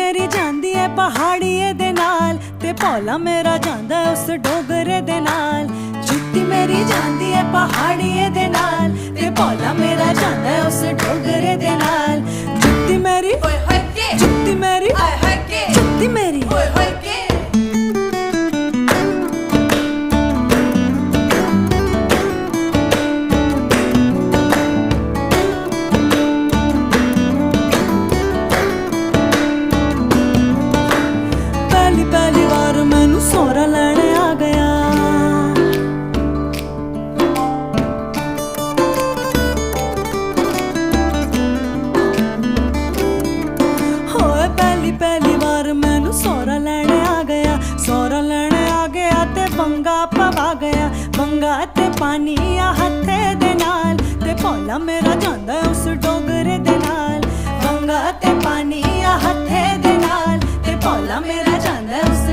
मेरी जांदी है पहाड़िए दे नाल ते भोला मेरा जांदा है उस डोगरे दे नाल। जुत्ती मेरी जांदी है पहाड़िए दे नाल ते भोला मेरा जांदा है उस डोगरे दे नाल। जुत्ती मेरी ओए होए के, जुत्ती मेरी आए हाय के, जुत्ती मेरी ओए होए के। पहली बार मैनू सोहरा लैने आ गया, होए पहली बार मैनू सोहरा लैने आ गया। सोहरा लैने आ गया ते बंगा पवा गया, बंगा ते पानी आ हत्थे दे नाल ते भोला मेरा जांदा है उस डोगरे दे नाल। बंगा ते पानी आ हत्थे दे नाल ते भोला मेरा जांदा है उस